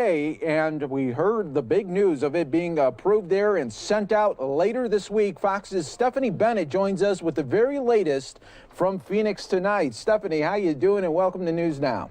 And we heard the big news of it being approved there and sent out later this week. Fox's Stephanie Bennett joins us with the very latest from Phoenix tonight. Stephanie, how you doing? And welcome to News Now.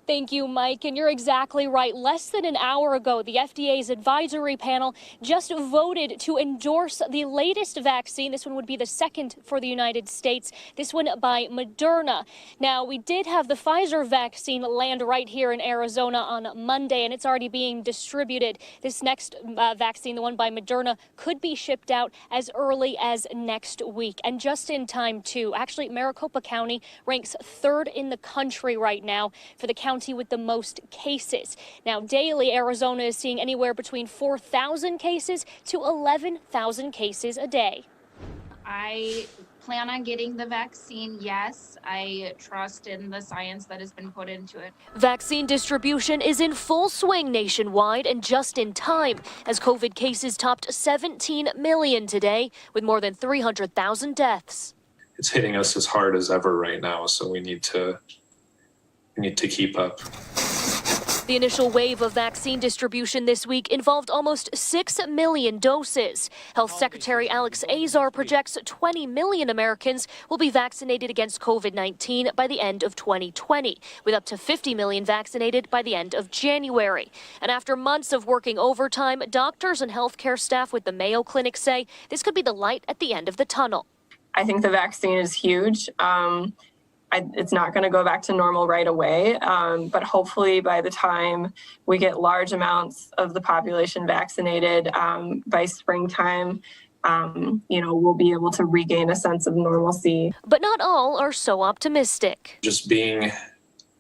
Thank you, Mike. And you're exactly right. Less than an hour ago, the FDA's advisory panel just voted to endorse the latest vaccine. This one would be the second for the United States. This one by Moderna. Now, we did have the Pfizer vaccine land right here in Arizona on Monday, and it's already being distributed. This next vaccine, the one by Moderna, could be shipped out as early as next week. And just in time, too. Actually, Maricopa County ranks third in the country right now for the county with the most cases. Now, daily, Arizona is seeing anywhere between 4,000 cases to 11,000 cases a day. I plan on getting the vaccine, yes. I trust in the science that has been put into it. Vaccine distribution is in full swing nationwide and just in time as COVID cases topped 17 million today with more than 300,000 deaths. It's hitting us as hard as ever right now, so we need to keep up. The initial wave of vaccine distribution this week involved almost 6 million doses. Health Secretary Alex Azar projects 20 million Americans will be vaccinated against COVID-19 by the end of 2020, with up to 50 million vaccinated by the end of January. And after months of working overtime, doctors and healthcare staff with the Mayo Clinic say this could be the light at the end of the tunnel. I think the vaccine is huge. It's not going to go back to normal right away, but hopefully by the time we get large amounts of the population vaccinated by springtime, we'll be able to regain a sense of normalcy. But not all are so optimistic. Just being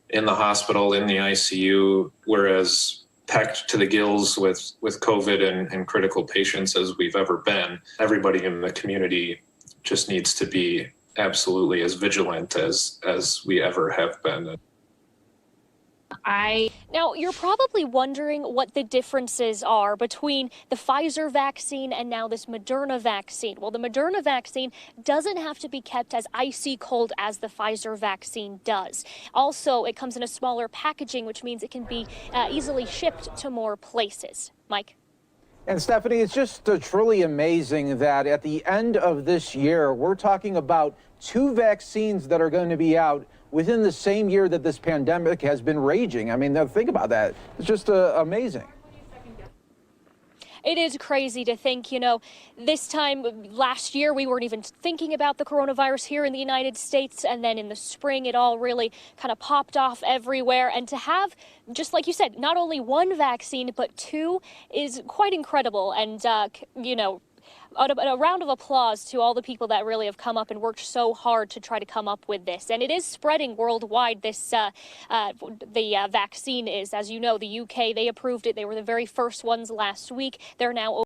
in the hospital, in the ICU, whereas packed to the gills with COVID and critical patients as we've ever been, everybody in the community just needs to be absolutely as vigilant as we ever have been. Now, you're probably wondering what the differences are between the Pfizer vaccine and now this Moderna vaccine. Well, the Moderna vaccine doesn't have to be kept as icy cold as the Pfizer vaccine does. Also, it comes in a smaller packaging, which means it can be easily shipped to more places. Mike? And Stephanie, it's just truly amazing that at the end of this year, we're talking about 2 vaccines that are going to be out within the same year that this pandemic has been raging. I mean, think about that. It's just amazing. It is crazy to think, this time last year, we weren't even thinking about the coronavirus here in the United States. And then in the spring, it all really kind of popped off everywhere. And to have, just like you said, not only 1 vaccine, but 2 is quite incredible. And, a round of applause to all the people that really have come up and worked so hard to try to come up with this. And it is spreading worldwide. The vaccine is, as you know, the UK, they approved it. They were the very first ones last week. They're now